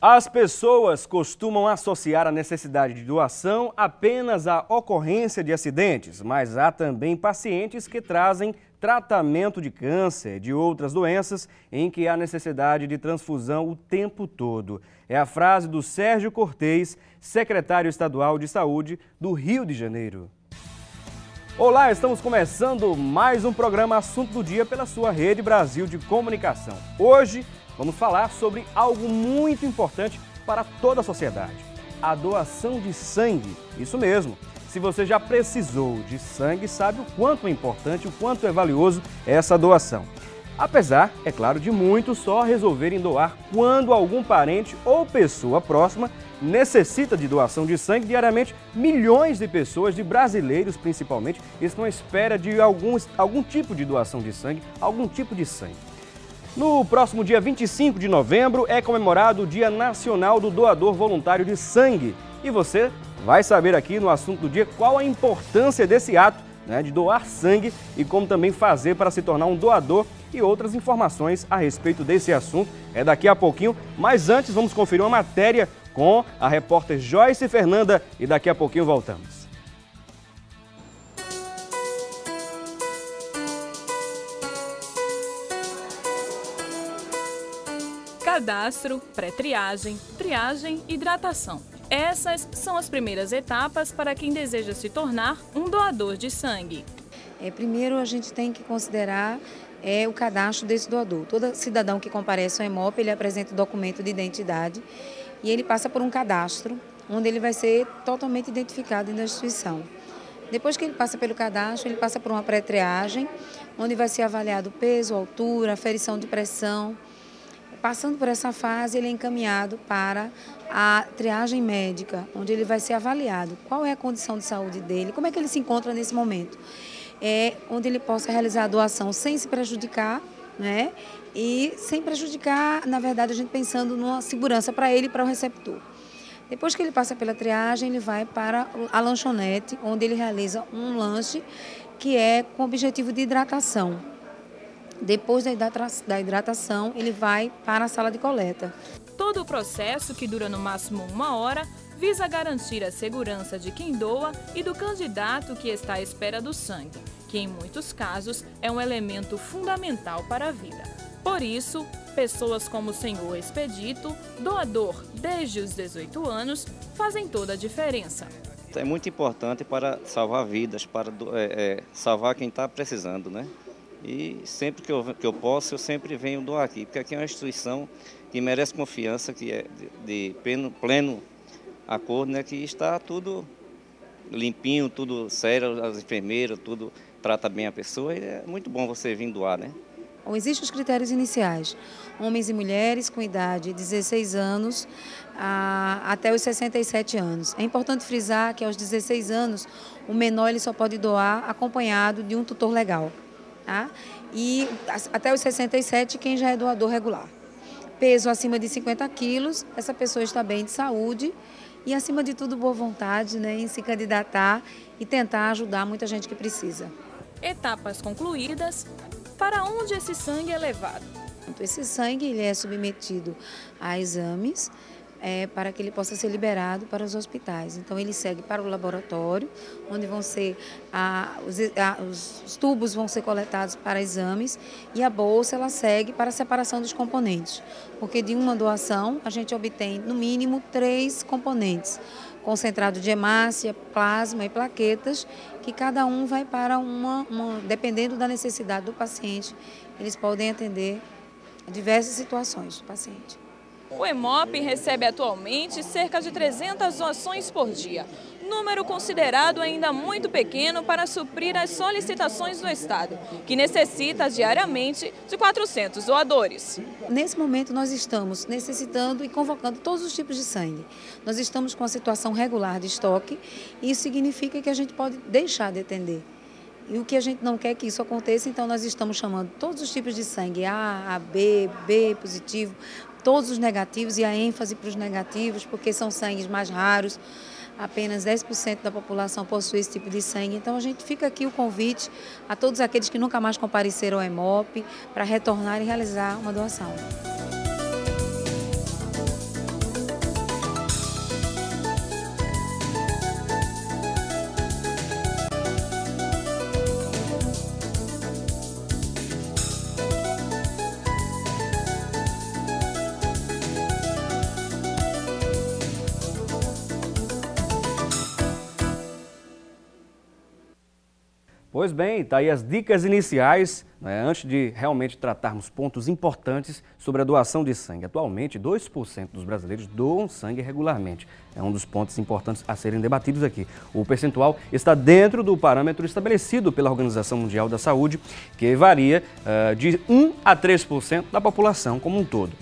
As pessoas costumam associar a necessidade de doação apenas à ocorrência de acidentes, mas há também pacientes que trazem tratamento de câncer, de outras doenças, em que há necessidade de transfusão o tempo todo. É a frase do Sérgio Cortez, secretário estadual de saúde do Rio de Janeiro. Olá, estamos começando mais um programa Assunto do Dia pela sua Rede Brasil de Comunicação. Hoje vamos falar sobre algo muito importante para toda a sociedade: a doação de sangue. Isso mesmo. Se você já precisou de sangue, sabe o quanto é importante, o quanto é valioso essa doação. Apesar, é claro, de muitos só resolverem doar quando algum parente ou pessoa próxima necessita de doação de sangue. Diariamente, milhões de pessoas, de brasileiros principalmente, estão à espera de algum tipo de doação de sangue, algum tipo de sangue. No próximo dia 25 de novembro é comemorado o Dia Nacional do Doador Voluntário de Sangue. E você vai saber aqui no Assunto do Dia qual a importância desse ato, de doar sangue, e como também fazer para se tornar um doador, e outras informações a respeito desse assunto. É daqui a pouquinho, mas antes vamos conferir uma matéria com a repórter Joyce Fernanda e daqui a pouquinho voltamos. Cadastro, pré-triagem, triagem e hidratação. Essas são as primeiras etapas para quem deseja se tornar um doador de sangue. Primeiro a gente tem que considerar o cadastro desse doador. Todo cidadão que comparece ao Hemop, ele apresenta o documento de identidade e ele passa por um cadastro, onde ele vai ser totalmente identificado na instituição. Depois que ele passa pelo cadastro, ele passa por uma pré-triagem, onde vai ser avaliado o peso, a altura, a aferição de pressão. Passando por essa fase, ele é encaminhado para a triagem médica, onde ele vai ser avaliado qual é a condição de saúde dele, como é que ele se encontra nesse momento. Onde ele possa realizar a doação sem se prejudicar, e sem prejudicar, na verdade, a gente pensando numa segurança para ele e para o receptor. Depois que ele passa pela triagem, ele vai para a lanchonete, onde ele realiza um lanche que é com o objetivo de hidratação. Depois da hidratação, ele vai para a sala de coleta. Todo o processo, que dura no máximo 1 hora, visa garantir a segurança de quem doa e do candidato que está à espera do sangue, que em muitos casos é um elemento fundamental para a vida. Por isso, pessoas como o senhor Expedito, doador desde os 18 anos, fazem toda a diferença. É muito importante para salvar vidas, para salvar quem está precisando, E sempre que eu posso, eu sempre venho doar aqui, porque aqui é uma instituição que merece confiança, que é de pleno acordo, que está tudo limpinho, tudo sério, as enfermeiras, tudo trata bem a pessoa, e é muito bom você vir doar, Existem os critérios iniciais: homens e mulheres com idade de 16 anos até os 67 anos. É importante frisar que aos 16 anos, o menor ele só pode doar acompanhado de um tutor legal. E até os 67, quem já é doador regular. Peso acima de 50 quilos, essa pessoa está bem de saúde e, acima de tudo, boa vontade em se candidatar e tentar ajudar muita gente que precisa. Etapas concluídas, para onde esse sangue é levado? Esse sangue ele é submetido a exames para que ele possa ser liberado para os hospitais. Então, ele segue para o laboratório, onde vão ser os tubos vão ser coletados para exames, e a bolsa ela segue para a separação dos componentes. Porque de uma doação a gente obtém no mínimo 3 componentes: concentrado de hemácia, plasma e plaquetas, que cada um vai para dependendo da necessidade do paciente, eles podem atender a diversas situações do paciente. O Hemop recebe atualmente cerca de 300 doações por dia, número considerado ainda muito pequeno para suprir as solicitações do Estado, que necessita diariamente de 400 doadores. Nesse momento nós estamos necessitando e convocando todos os tipos de sangue. Nós estamos com a situação regular de estoque, e isso significa que a gente pode deixar de atender. E o que a gente não quer que isso aconteça, então nós estamos chamando todos os tipos de sangue, A, AB, B positivo, todos os negativos, e a ênfase para os negativos, porque são sangues mais raros. Apenas 10% da população possui esse tipo de sangue. Então a gente fica aqui o convite a todos aqueles que nunca mais compareceram ao Hemop para retornar e realizar uma doação. Pois bem, tá aí as dicas iniciais, né, antes de realmente tratarmos pontos importantes sobre a doação de sangue. Atualmente, 2% dos brasileiros doam sangue regularmente. É um dos pontos importantes a serem debatidos aqui. O percentual está dentro do parâmetro estabelecido pela Organização Mundial da Saúde, que varia de 1 a 3% da população como um todo.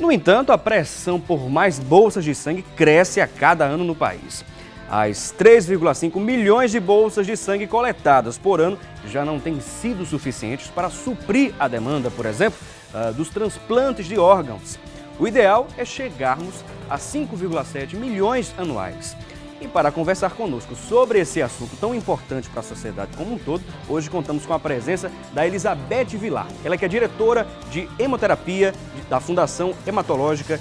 No entanto, a pressão por mais bolsas de sangue cresce a cada ano no país. As 3,5 milhões de bolsas de sangue coletadas por ano já não têm sido suficientes para suprir a demanda, por exemplo, dos transplantes de órgãos. O ideal é chegarmos a 5,7 milhões anuais. E para conversar conosco sobre esse assunto tão importante para a sociedade como um todo, hoje contamos com a presença da Elizabeth Vilar. Ela que é diretora de hemoterapia da Fundação Hematológica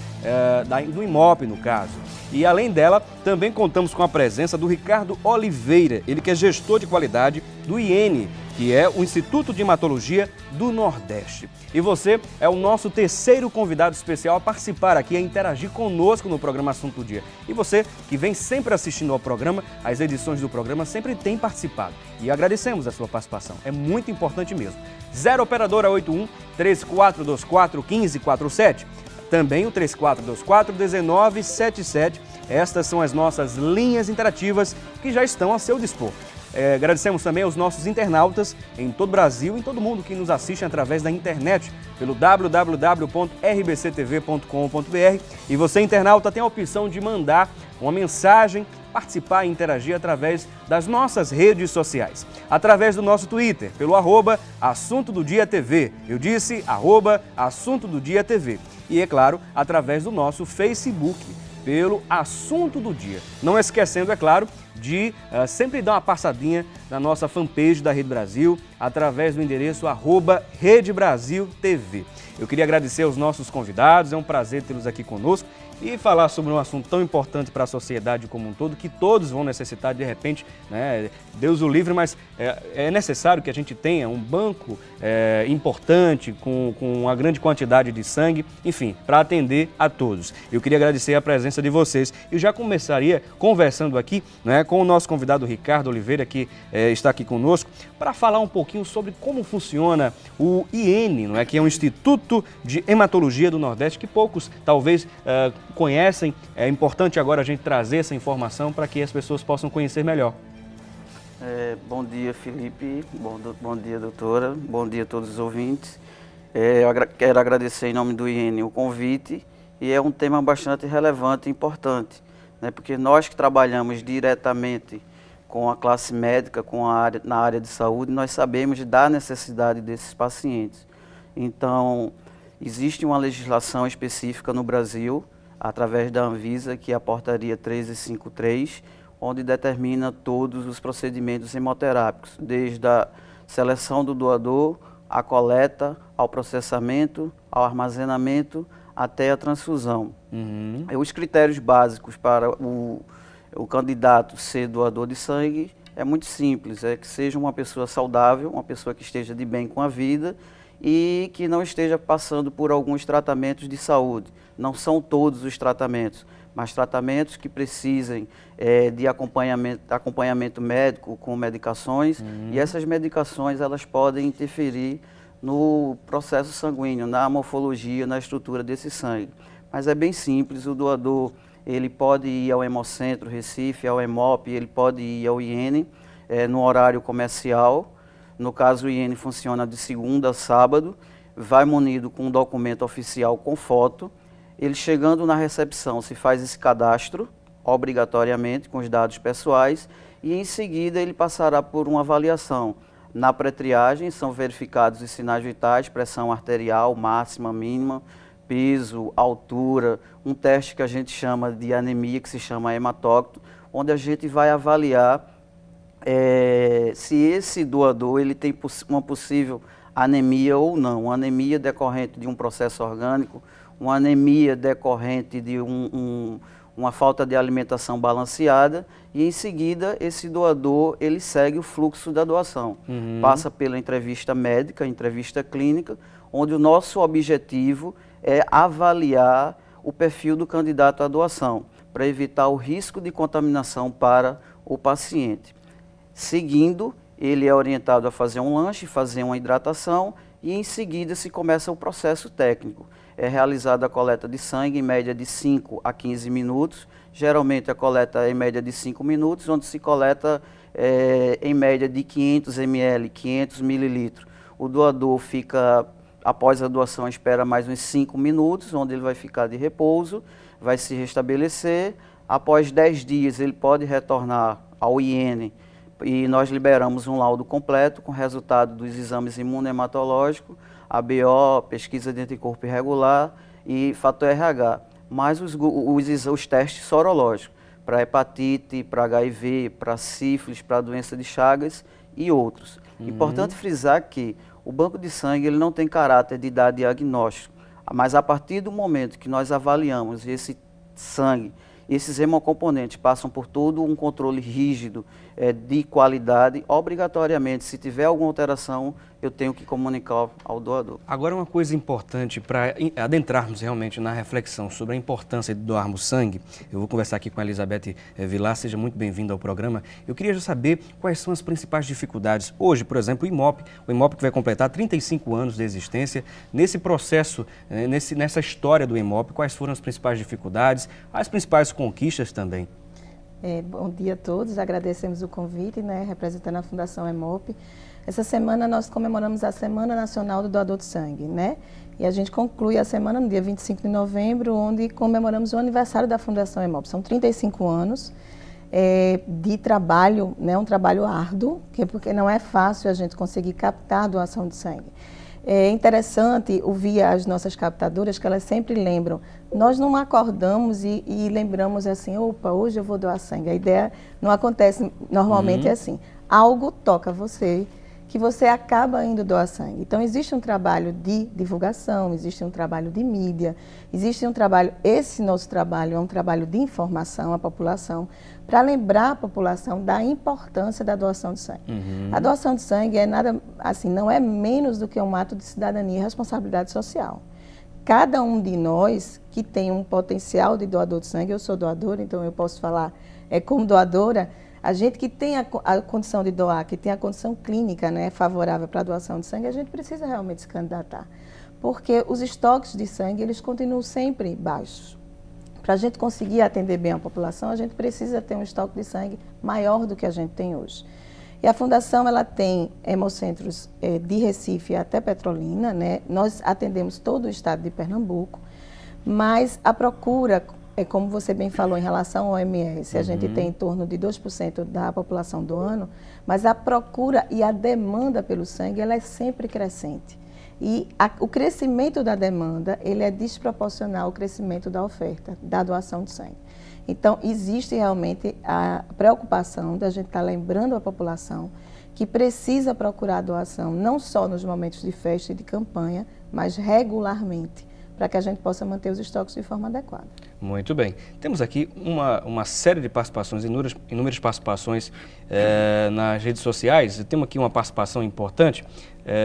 do IMOP, no caso. E além dela, também contamos com a presença do Ricardo Oliveira, ele que é gestor de qualidade do IN, que é o Instituto de Hematologia do Nordeste. E você é o nosso terceiro convidado especial a participar aqui, a interagir conosco no programa Assunto do Dia. E você que vem sempre assistindo ao programa, as edições do programa sempre tem participado. E agradecemos a sua participação, é muito importante mesmo. 0 Operadora 81 3424 1547. Também o 3424-1977. Estas são as nossas linhas interativas que já estão a seu dispor. Agradecemos também aos nossos internautas em todo o Brasil e em todo mundo que nos assiste através da internet, pelo www.rbctv.com.br. E você, internauta, tem a opção de mandar uma mensagem, participar e interagir através das nossas redes sociais. Através do nosso Twitter, pelo @Assunto do Dia TV. Eu disse @Assunto do Dia TV. E, é claro, através do nosso Facebook, pelo Assunto do Dia. Não esquecendo, é claro, de sempre dar uma passadinha na nossa fanpage da Rede Brasil, através do endereço @Rede Brasil TV. Eu queria agradecer aos nossos convidados, é um prazer tê-los aqui conosco e falar sobre um assunto tão importante para a sociedade como um todo, que todos vão necessitar de repente, né? Deus o livre, mas é necessário que a gente tenha um banco importante, com uma grande quantidade de sangue, enfim, para atender a todos. Eu queria agradecer a presença de vocês. Eu já começaria conversando aqui, né, com o nosso convidado Ricardo Oliveira, que está aqui conosco, para falar um pouquinho sobre como funciona o IN, não é? Que é um Instituto de Hematologia do Nordeste, que poucos talvez conhecem. É importante agora a gente trazer essa informação para que as pessoas possam conhecer melhor. Bom dia, Felipe. Bom dia, doutora. Bom dia a todos os ouvintes. Eu quero agradecer em nome do IN o convite, e é um tema bastante relevante e importante, né? Porque nós que trabalhamos diretamente com a classe médica, na área de saúde, nós sabemos da necessidade desses pacientes. Então, existe uma legislação específica no Brasil, através da Anvisa, que é a portaria 1353, onde determina todos os procedimentos hemoterápicos, desde a seleção do doador, a coleta, ao processamento, ao armazenamento, até a transfusão. Os critérios básicos para o candidato ser doador de sangue é muito simples, é que seja uma pessoa saudável, uma pessoa que esteja de bem com a vida e que não esteja passando por alguns tratamentos de saúde. Não são todos os tratamentos, mas tratamentos que precisem de acompanhamento médico com medicações, e essas medicações elas podem interferir no processo sanguíneo, na morfologia, na estrutura desse sangue. Mas é bem simples, o doador ele pode ir ao Hemocentro Recife, ao Hemop, ele pode ir ao IN no horário comercial. No caso, o IN funciona de segunda a sábado, vai munido com um documento oficial com foto. Ele chegando na recepção se faz esse cadastro, obrigatoriamente, com os dados pessoais, e em seguida ele passará por uma avaliação. Na pré-triagem são verificados os sinais vitais, pressão arterial, máxima, mínima, peso, altura, um teste que a gente chama de anemia, que se chama hematócrito, onde a gente vai avaliar se esse doador ele tem uma possível anemia ou não, uma anemia decorrente de um processo orgânico, uma anemia decorrente de uma falta de alimentação balanceada, e em seguida esse doador ele segue o fluxo da doação. Passa pela entrevista médica, entrevista clínica, onde o nosso objetivo é avaliar o perfil do candidato à doação, para evitar o risco de contaminação para o paciente. Seguindo, ele é orientado a fazer um lanche, fazer uma hidratação e em seguida se começa o processo técnico. É realizada a coleta de sangue em média de 5 a 15 minutos, geralmente a coleta é em média de 5 minutos, onde se coleta em média de 500 ml, 500 mililitros. O doador fica, após a doação, espera mais uns 5 minutos, onde ele vai ficar de repouso, vai se restabelecer. Após 10 dias ele pode retornar ao IN e nós liberamos um laudo completo com resultado dos exames imunohematológicos, ABO, pesquisa de anticorpo irregular e fator RH, mais os testes sorológicos para hepatite, para HIV, para sífilis, para doença de Chagas e outros. Importante frisar que o banco de sangue ele não tem caráter de dar diagnóstico, mas a partir do momento que nós avaliamos esse sangue, esses hemocomponentes passam por todo um controle rígido de qualidade. Obrigatoriamente, se tiver alguma alteração, eu tenho que comunicar ao doador. Agora, uma coisa importante para adentrarmos realmente na reflexão sobre a importância de doarmos sangue, eu vou conversar aqui com a Elizabeth Vilar, seja muito bem-vinda ao programa. Eu queria já saber quais são as principais dificuldades. Hoje, por exemplo, o IMOP que vai completar 35 anos de existência, nesse processo, nessa história do IMOP, quais foram as principais dificuldades, as principais conquistas também? Bom dia a todos, agradecemos o convite, representando a Fundação IMOP. Essa semana nós comemoramos a Semana Nacional do Doador de Sangue, E a gente conclui a semana no dia 25 de novembro, onde comemoramos o aniversário da Fundação IMOP. São 35 anos de trabalho, um trabalho árduo, porque não é fácil a gente conseguir captar a doação de sangue. É interessante ouvir as nossas captadoras, que elas sempre lembram. Nós não acordamos e lembramos assim, opa, hoje eu vou doar sangue. A ideia não acontece normalmente assim. Algo toca você, que você acaba indo doar sangue. Então, existe um trabalho de divulgação, existe um trabalho de mídia, existe um trabalho, esse nosso trabalho é um trabalho de informação à população, para lembrar a população da importância da doação de sangue. A doação de sangue não é menos do que um ato de cidadania e responsabilidade social. Cada um de nós que tem um potencial de doador de sangue, eu sou doadora, então eu posso falar como doadora, a gente que tem a condição de doar, que tem a condição clínica favorável para a doação de sangue, a gente precisa realmente se candidatar. Porque os estoques de sangue, eles continuam sempre baixos. Para a gente conseguir atender bem a população, a gente precisa ter um estoque de sangue maior do que a gente tem hoje. E a Fundação, ela tem hemocentros de Recife até Petrolina, Nós atendemos todo o estado de Pernambuco, mas a procura, como você bem falou, em relação ao OMS, a gente tem em torno de 2% da população do ano, mas a procura e a demanda pelo sangue, ela é sempre crescente. E o crescimento da demanda, ele é desproporcional ao crescimento da oferta, da doação de sangue. Então, existe realmente a preocupação da gente estar lembrando a população que precisa procurar a doação, não só nos momentos de festa e de campanha, mas regularmente, para que a gente possa manter os estoques de forma adequada. Muito bem. Temos aqui uma série de participações, inúmeras participações nas redes sociais. Temos aqui uma participação importante,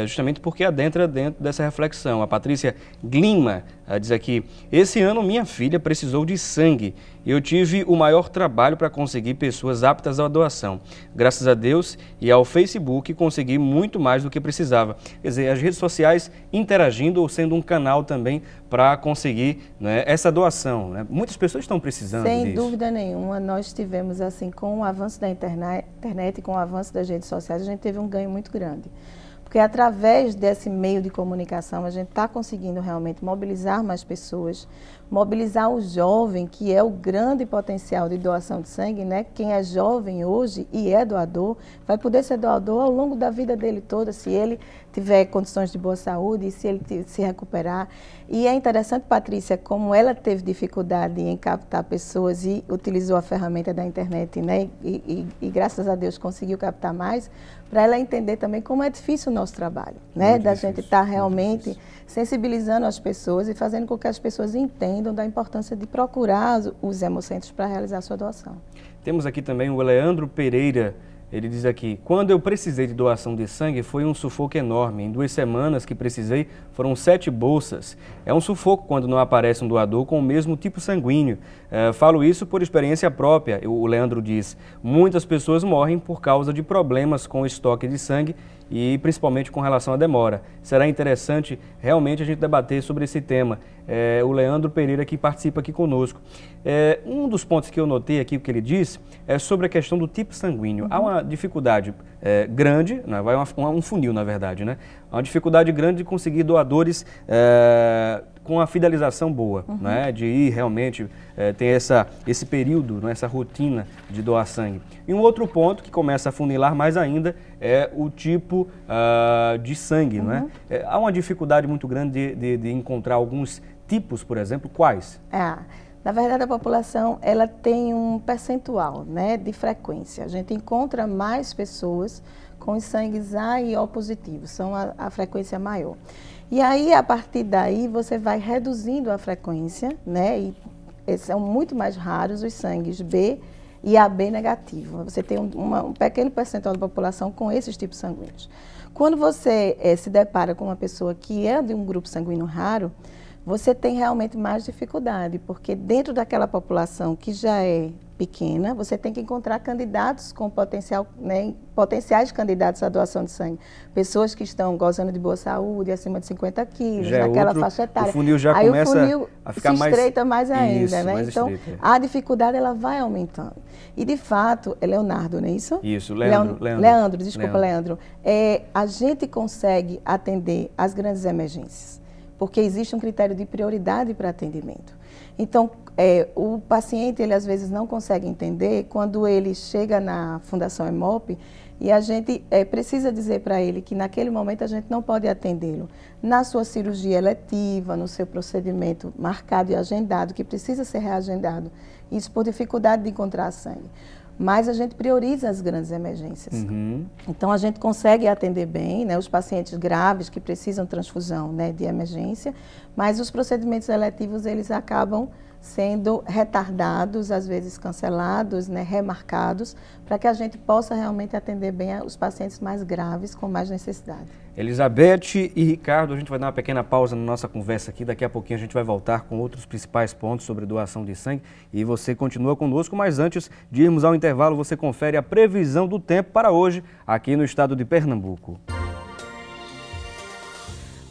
justamente porque adentra dentro dessa reflexão. A Patrícia Glima diz aqui, esse ano minha filha precisou de sangue. Eu tive o maior trabalho para conseguir pessoas aptas à doação. Graças a Deus e ao Facebook consegui muito mais do que precisava. Quer dizer, as redes sociais interagindo ou sendo um canal também para conseguir essa doação. Muitas pessoas estão precisando disso. Sem dúvida nenhuma, nós tivemos, assim, com o avanço da internet e com o avanço das redes sociais, a gente teve um ganho muito grande. Porque através desse meio de comunicação, a gente está conseguindo realmente mobilizar mais pessoas, mobilizar o jovem, que é o grande potencial de doação de sangue, Quem é jovem hoje e é doador, vai poder ser doador ao longo da vida dele toda, se ele tiver condições de boa saúde e se ele se recuperar. E é interessante, Patrícia, como ela teve dificuldade em captar pessoas e utilizou a ferramenta da internet, e graças a Deus conseguiu captar mais, para ela entender também como é difícil o nosso trabalho, da gente estar realmente sensibilizando as pessoas e fazendo com que as pessoas entendam da importância de procurar os hemocentros para realizar a sua doação. Temos aqui também o Leandro Pereira Ele diz aqui: quando eu precisei de doação de sangue foi um sufoco enorme. Em 2 semanas que precisei foram 7 bolsas. É um sufoco quando não aparece um doador com o mesmo tipo sanguíneo. Falo isso por experiência própria, o Leandro diz. Muitas pessoas morrem por causa de problemas com o estoque de sangue e principalmente com relação à demora. Será interessante realmente a gente debater sobre esse tema. O Leandro Pereira que participa aqui conosco. Um dos pontos que eu notei aqui, o que ele diz, é sobre a questão do tipo sanguíneo. Há uma dificuldade grande, né? Vai um funil na verdade, né? Há uma dificuldade grande de conseguir doadores com a fidelização boa, né? De ir realmente ter esse período, né? Essa rotina de doar sangue. E um outro ponto que começa a funilar mais ainda é o tipo de sangue, né? Há uma dificuldade muito grande de encontrar alguns tipos, por exemplo, quais? Na verdade, a população ela tem um percentual, né, de frequência. A gente encontra mais pessoas com os sangues A e O positivos, são a frequência maior. E aí, a partir daí, você vai reduzindo a frequência, né, e são muito mais raros os sangues B e AB negativo. Você tem um pequeno percentual da população com esses tipos sanguíneos. Quando você se depara com uma pessoa que é de um grupo sanguíneo raro, você tem realmente mais dificuldade, porque dentro daquela população que já é pequena, você tem que encontrar candidatos com potencial, né, potenciais candidatos à doação de sangue. Pessoas que estão gozando de boa saúde, acima de 50 quilos, naquela faixa etária. O funil já começa a ficar se estreita mais ainda, isso, né? Mais então, estreita. A dificuldade ela vai aumentando. E, de fato, é Leonardo, não é isso? Isso, Leandro. Desculpa, Leandro. A gente consegue atender as grandes emergências, porque existe um critério de prioridade para atendimento. Então, o paciente, ele às vezes não consegue entender quando ele chega na Fundação EMOP e a gente precisa dizer para ele que naquele momento a gente não pode atendê-lo na sua cirurgia eletiva, no seu procedimento marcado e agendado, que precisa ser reagendado, isso por dificuldade de encontrar sangue. Mas a gente prioriza as grandes emergências. Então, a gente consegue atender bem, né, os pacientes graves que precisam de transfusão, né, de emergência, mas os procedimentos eletivos, eles acabam sendo retardados, às vezes cancelados, né, remarcados, para que a gente possa realmente atender bem os pacientes mais graves, com mais necessidade. Elizabeth e Ricardo, a gente vai dar uma pequena pausa na nossa conversa aqui. Daqui a pouquinho a gente vai voltar com outros principais pontos sobre doação de sangue e você continua conosco, mas antes de irmos ao intervalo, você confere a previsão do tempo para hoje aqui no estado de Pernambuco.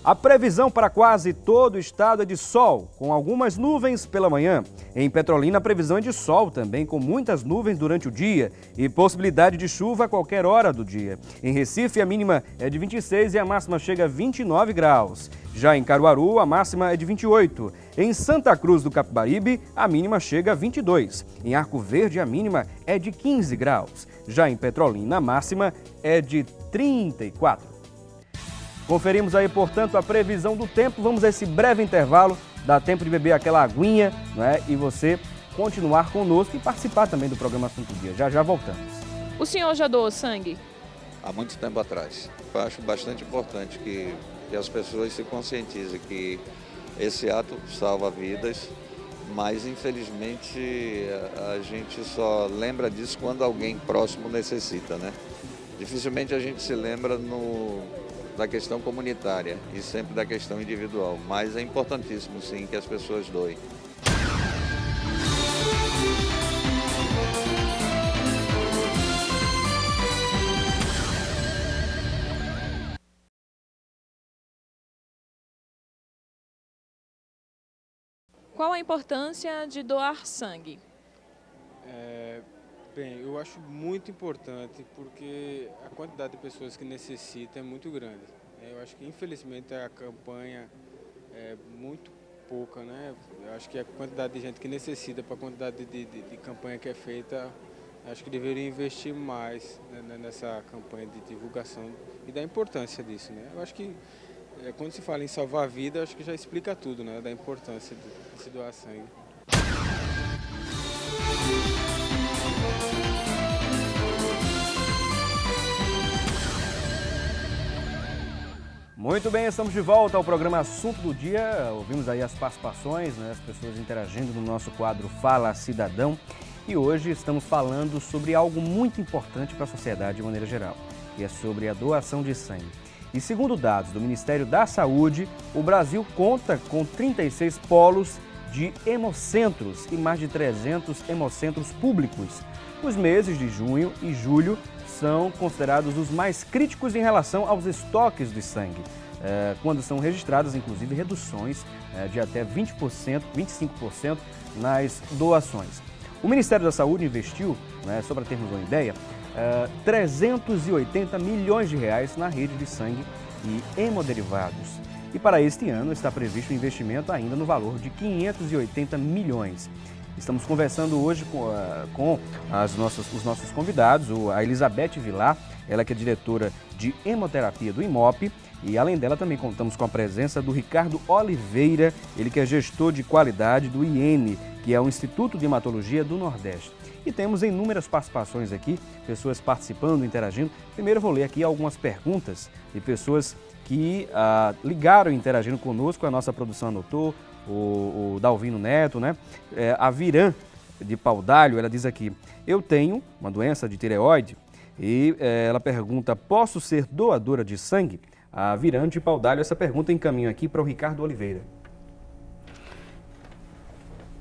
A previsão para quase todo o estado é de sol, com algumas nuvens pela manhã. Em Petrolina, a previsão é de sol também, com muitas nuvens durante o dia e possibilidade de chuva a qualquer hora do dia. Em Recife, a mínima é de 26 e a máxima chega a 29 graus. Já em Caruaru, a máxima é de 28. Em Santa Cruz do Capibaribe, a mínima chega a 22. Em Arco Verde, a mínima é de 15 graus. Já em Petrolina, a máxima é de 34. Conferimos aí, portanto, a previsão do tempo. Vamos a esse breve intervalo, dá tempo de beber aquela aguinha, não é? E você continuar conosco e participar também do programa Assunto do Dia. Já já voltamos. O senhor já doou sangue? Há muito tempo atrás. Eu acho bastante importante que as pessoas se conscientizem que esse ato salva vidas, mas infelizmente a gente só lembra disso quando alguém próximo necessita, né? Dificilmente a gente se lembra da questão comunitária e sempre da questão individual, mas é importantíssimo sim que as pessoas doem. Qual a importância de doar sangue? Bem, eu acho muito importante porque a quantidade de pessoas que necessitam é muito grande. Eu acho que, infelizmente, a campanha é muito pouca, né? Eu acho que a quantidade de gente que necessita para a quantidade de campanha que é feita, acho que deveria investir mais, né, nessa campanha de divulgação e da importância disso, né? Eu acho que quando se fala em salvar a vida, acho que já explica tudo, né? Da importância de se doar sangue. Muito bem, estamos de volta ao programa Assunto do Dia. Ouvimos aí as participações, né, as pessoas interagindo no nosso quadro Fala Cidadão. E hoje estamos falando sobre algo muito importante para a sociedade de maneira geral, que é sobre a doação de sangue. E segundo dados do Ministério da Saúde, o Brasil conta com 36 polos de hemocentros e mais de 300 hemocentros públicos. Os meses de junho e julho são considerados os mais críticos em relação aos estoques de sangue, quando são registradas, inclusive, reduções de até 20%, 25% nas doações. O Ministério da Saúde investiu, só para termos uma ideia, 380 milhões de reais na rede de sangue e hemoderivados. E para este ano está previsto um investimento ainda no valor de 580 milhões. Estamos conversando hoje com os nossos convidados, a Elizabeth Vilar, ela que é diretora de hemoterapia do IMOP, e além dela também contamos com a presença do Ricardo Oliveira, ele que é gestor de qualidade do IN, que é o Instituto de Hematologia do Nordeste. E temos inúmeras participações aqui, pessoas participando, interagindo. Primeiro eu vou ler aqui algumas perguntas de pessoas que ligaram e interagindo conosco, a nossa produção anotou, o Dalvino Neto, a Virã de Paudalho, ela diz aqui: eu tenho uma doença de tireoide e ela pergunta, posso ser doadora de sangue? A Virã de Paudalho, essa pergunta encaminho aqui para o Ricardo Oliveira.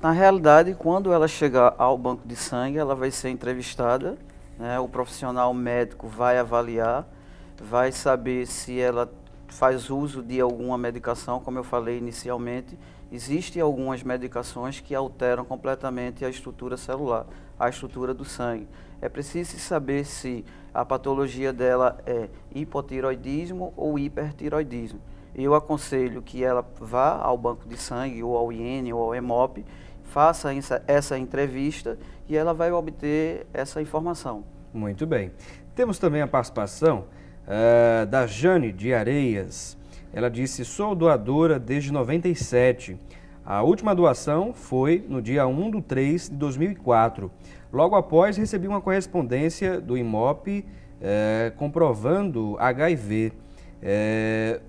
Na realidade, quando ela chegar ao banco de sangue, ela vai ser entrevistada, o profissional médico vai avaliar, vai saber se ela faz uso de alguma medicação, como eu falei inicialmente. Existem algumas medicações que alteram completamente a estrutura celular, a estrutura do sangue. É preciso saber se a patologia dela é hipotireoidismo ou hipertireoidismo. Eu aconselho que ela vá ao banco de sangue, ou ao IN, ou ao HEMOP, faça essa entrevista e ela vai obter essa informação. Muito bem. Temos também a participação da Jane de Areias. Ela disse, sou doadora desde 97. A última doação foi no dia 1/3/2004. Logo após, recebi uma correspondência do IMOP comprovando HIV.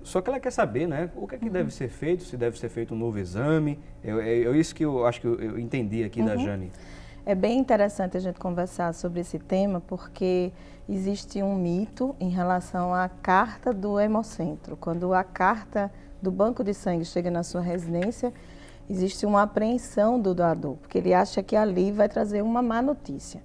Só que ela quer saber, o que é que deve ser feito, se deve ser feito um novo exame. Isso que eu acho que eu entendi aqui da Jane. É bem interessante a gente conversar sobre esse tema, porque existe um mito em relação à carta do hemocentro. Quando a carta do banco de sangue chega na sua residência, existe uma apreensão do doador, porque ele acha que ali vai trazer uma má notícia.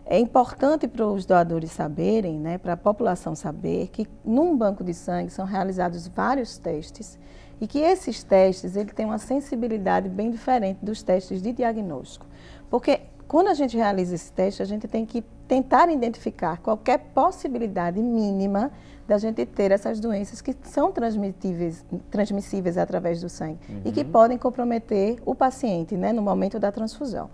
É importante para os doadores saberem, para a população saber, que num banco de sangue são realizados vários testes e que esses testes ele tem uma sensibilidade bem diferente dos testes de diagnóstico. Porque quando a gente realiza esse teste, a gente tem que tentar identificar qualquer possibilidade mínima da gente ter essas doenças que são transmissíveis através do sangue e que podem comprometer o paciente, no momento da transfusão.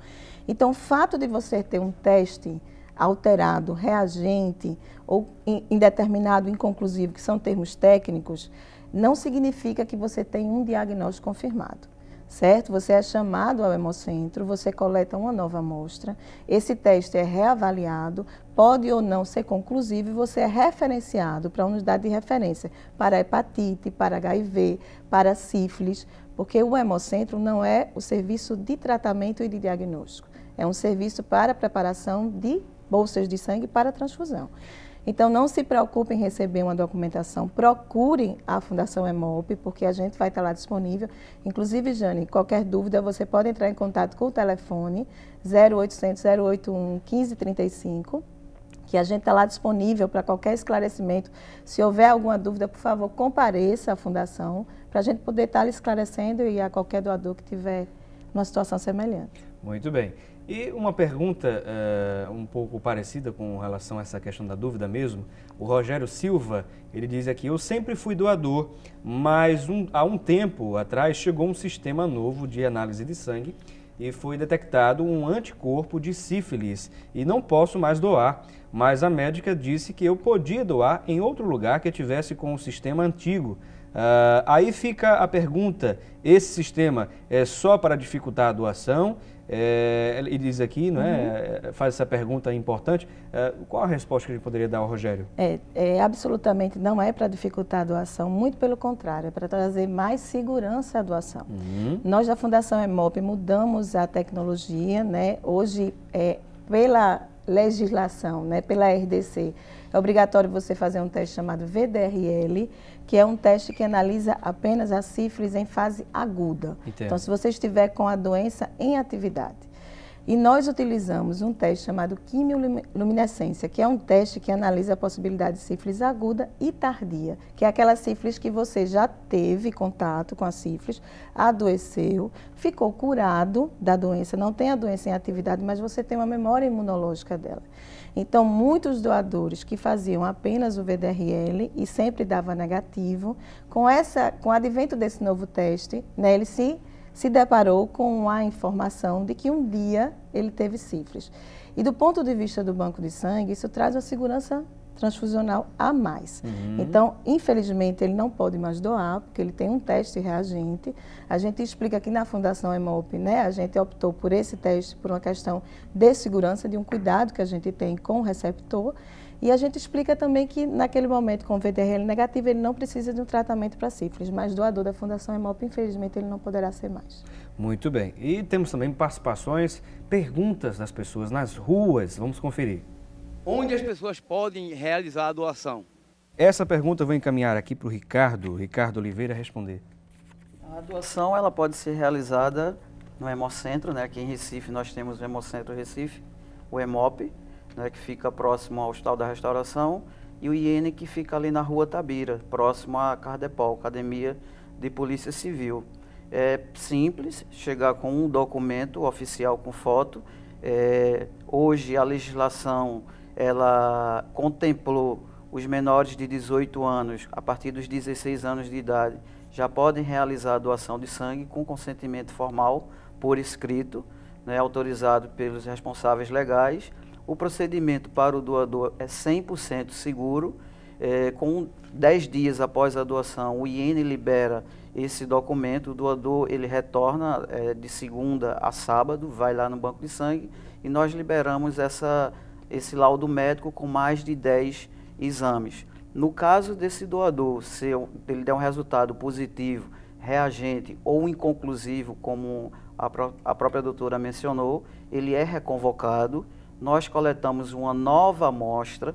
Então, o fato de você ter um teste alterado, reagente ou indeterminado, inconclusivo, que são termos técnicos, não significa que você tem um diagnóstico confirmado. Certo? Você é chamado ao hemocentro, você coleta uma nova amostra, esse teste é reavaliado, pode ou não ser conclusivo e você é referenciado para a unidade de referência para hepatite, para HIV, para sífilis, porque o hemocentro não é o serviço de tratamento e de diagnóstico, é um serviço para preparação de bolsas de sangue para transfusão. Então, não se preocupem em receber uma documentação, procurem a Fundação HEMOP, porque a gente vai estar lá disponível. Inclusive, Jane, qualquer dúvida, você pode entrar em contato com o telefone 0800 081 1535, que a gente está lá disponível para qualquer esclarecimento. Se houver alguma dúvida, por favor, compareça à Fundação, para a gente poder estar lhe esclarecendo e a qualquer doador que tiver uma situação semelhante. Muito bem. E uma pergunta um pouco parecida com relação a essa questão da dúvida mesmo, o Rogério Silva, ele diz aqui, eu sempre fui doador, mas há um tempo atrás chegou um sistema novo de análise de sangue e foi detectado um anticorpo de sífilis e não posso mais doar, mas a médica disse que eu podia doar em outro lugar que tivesse com o sistema antigo. Aí fica a pergunta, esse sistema é só para dificultar a doação? Ele diz aqui, não é? Faz essa pergunta importante. Qual a resposta que a gente poderia dar ao Rogério? Absolutamente não é para dificultar a doação, muito pelo contrário, é para trazer mais segurança à doação. Nós da Fundação EMOP mudamos a tecnologia, né? Hoje, pela legislação, né? Pela RDC, é obrigatório você fazer um teste chamado VDRL, que é um teste que analisa apenas a sífilis em fase aguda. Entendo. Então, se você estiver com a doença em atividade. E nós utilizamos um teste chamado quimioluminescência, que é um teste que analisa a possibilidade de sífilis aguda e tardia, que é aquela sífilis que você já teve contato com a sífilis, adoeceu, ficou curado da doença, não tem a doença em atividade, mas você tem uma memória imunológica dela. Então, muitos doadores que faziam apenas o VDRL e sempre dava negativo, com o advento desse novo teste, né, ele se deparou com a informação de que um dia ele teve sífilis. E do ponto de vista do banco de sangue, isso traz uma segurança transfusional a mais. Então, infelizmente, ele não pode mais doar, porque ele tem um teste reagente. A gente explica aqui na Fundação EMOP, né? A gente optou por esse teste por uma questão de segurança, de um cuidado que a gente tem com o receptor. E a gente explica também que, naquele momento, com o VDRL negativo, ele não precisa de um tratamento para sífilis, mas doador da Fundação EMOP, infelizmente, ele não poderá ser mais. Muito bem. E temos também participações, perguntas das pessoas nas ruas. Vamos conferir. Onde as pessoas podem realizar a doação? Essa pergunta eu vou encaminhar aqui para o Ricardo Oliveira responder. A doação ela pode ser realizada no Hemocentro, né? Aqui em Recife nós temos o Hemocentro Recife, o EMOP, né, que fica próximo ao Hospital da Restauração, e o IN, que fica ali na Rua Tabira, próximo à Cardepol, Academia de Polícia Civil. É simples, chegar com um documento oficial com foto. Hoje a legislação ela contemplou os menores de 18 anos, a partir dos 16 anos de idade, já podem realizar a doação de sangue com consentimento formal, por escrito, né, autorizado pelos responsáveis legais. O procedimento para o doador é 100% seguro. Com 10 dias após a doação, o IN libera esse documento, o doador ele retorna de segunda a sábado, vai lá no banco de sangue e nós liberamos esse laudo médico com mais de 10 exames. No caso desse doador, se ele der um resultado positivo, reagente ou inconclusivo, como a própria doutora mencionou, ele é reconvocado. Nós coletamos uma nova amostra,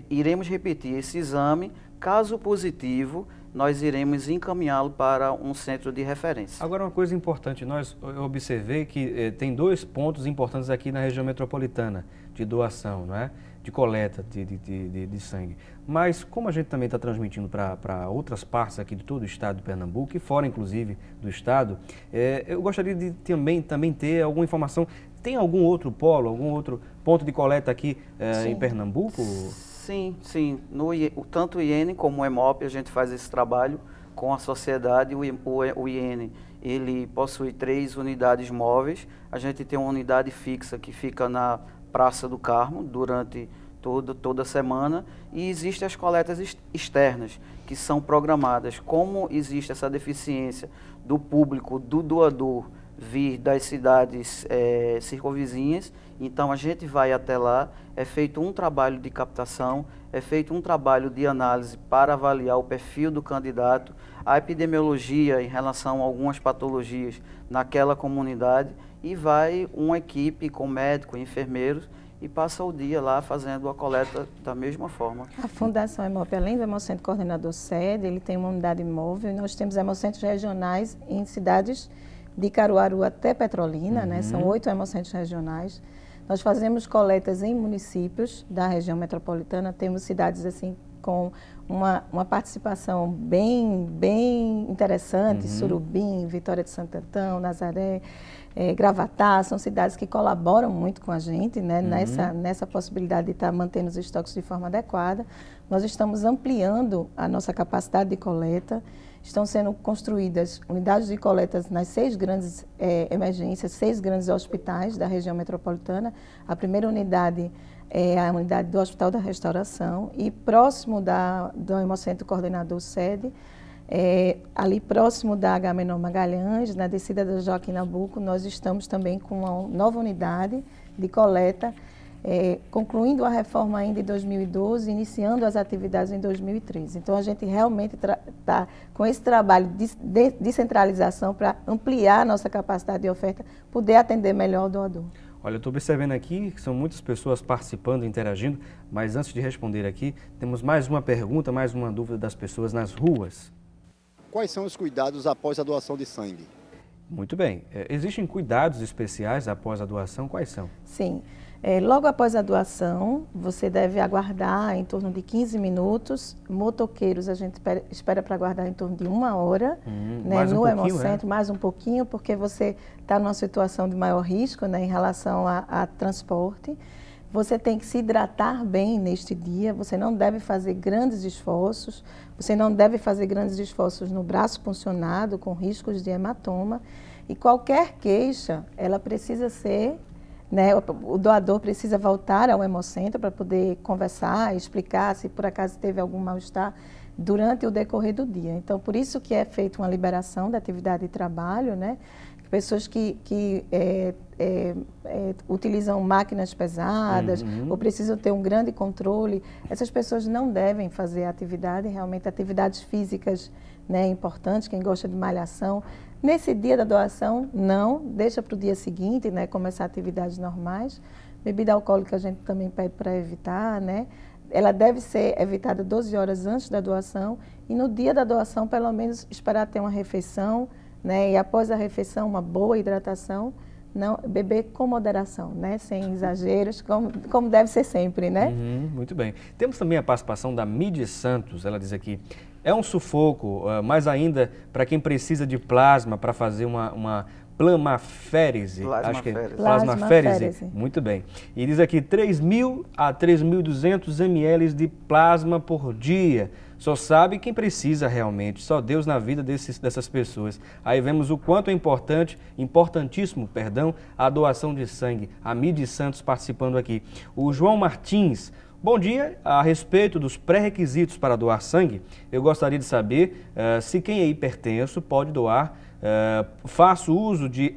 iremos repetir esse exame. Caso positivo, nós iremos encaminhá-lo para um centro de referência. Agora, uma coisa importante, eu observei que tem 2 pontos importantes aqui na região metropolitana de doação, não é? De coleta de sangue. Mas como a gente também está transmitindo para outras partes aqui de todo o estado de Pernambuco e fora, inclusive, do estado, eu gostaria de também ter alguma informação. Tem algum outro polo, algum outro ponto de coleta aqui em Pernambuco? Sim. Tanto o IN como o EMOP, a gente faz esse trabalho com a sociedade. O IN, ele possui 3 unidades móveis. A gente tem uma unidade fixa que fica na Praça do Carmo durante toda a semana. E existem as coletas externas, que são programadas. Como existe essa deficiência do público, do doador, vir das cidades circunvizinhas, então a gente vai até lá, é feito um trabalho de captação, é feito um trabalho de análise para avaliar o perfil do candidato, a epidemiologia em relação a algumas patologias naquela comunidade, e vai uma equipe com médico e enfermeiros e passa o dia lá fazendo a coleta da mesma forma. A Fundação EMOP, além do Hemocentro Coordenador Sede, ele tem uma unidade móvel e nós temos hemocentros regionais em cidades de Caruaru até Petrolina, né? São 8 hemocentros regionais. Nós fazemos coletas em municípios da região metropolitana, temos cidades assim com uma participação bem interessante, Surubim, Vitória de Santo Antão, Nazaré, Gravatá, são cidades que colaboram muito com a gente, né? Nessa possibilidade de estar mantendo os estoques de forma adequada. Nós estamos ampliando a nossa capacidade de coleta. Estão sendo construídas unidades de coletas nas 6 grandes emergências, 6 grandes hospitais da região metropolitana. A primeira unidade é a unidade do Hospital da Restauração e próximo do Hemocentro Coordenador Sede Ali próximo da Agamenon Magalhães, na descida da Joaquim Nabuco, nós estamos também com uma nova unidade de coleta, concluindo a reforma ainda em 2012, iniciando as atividades em 2013. Então, a gente realmente está com esse trabalho de descentralização para ampliar a nossa capacidade de oferta, poder atender melhor o doador. Olha, eu estou observando aqui que são muitas pessoas participando, interagindo, mas antes de responder aqui, temos mais uma pergunta, mais uma dúvida das pessoas nas ruas. Quais são os cuidados após a doação de sangue? Muito bem. Existem cuidados especiais após a doação? Quais são? Sim. Logo após a doação, você deve aguardar em torno de 15 minutos. Motoqueiros, a gente espera para aguardar em torno de 1 hora, né, no Hemocentro, mais um pouquinho, porque você está numa situação de maior risco, né, em relação a transporte. Você tem que se hidratar bem neste dia, você não deve fazer grandes esforços, você não deve fazer grandes esforços no braço puncionado, com riscos de hematoma. E qualquer queixa, ela precisa ser... O doador precisa voltar ao Hemocentro para poder conversar, explicar se por acaso teve algum mal-estar durante o decorrer do dia. Então, por isso que é feita uma liberação da atividade de trabalho, né? Pessoas que utilizam máquinas pesadas ou precisam ter um grande controle, essas pessoas não devem fazer atividade, realmente atividades físicas, né, importantes, quem gosta de malhação. Nesse dia da doação, não, deixa para o dia seguinte, né, começar atividades normais. Bebida alcoólica a gente também pede para evitar, né? Ela deve ser evitada 12 horas antes da doação e no dia da doação, pelo menos, esperar ter uma refeição, né? E após a refeição, uma boa hidratação, não, beber com moderação, né? Sem exageros, como deve ser sempre, né? Muito bem. Temos também a participação da Midi Santos, ela diz aqui, é um sufoco, mais ainda para quem precisa de plasma para fazer uma plasmaférese. Acho que é plasmaférese. Muito bem. E diz aqui 3.000 a 3.200 ml de plasma por dia. Só sabe quem precisa realmente, só Deus na vida dessas pessoas. Aí vemos o quanto é importantíssimo, a doação de sangue. A Midi Santos participando aqui. O João Martins, bom dia. A respeito dos pré-requisitos para doar sangue, eu gostaria de saber se quem é hipertenso pode doar. Faço uso de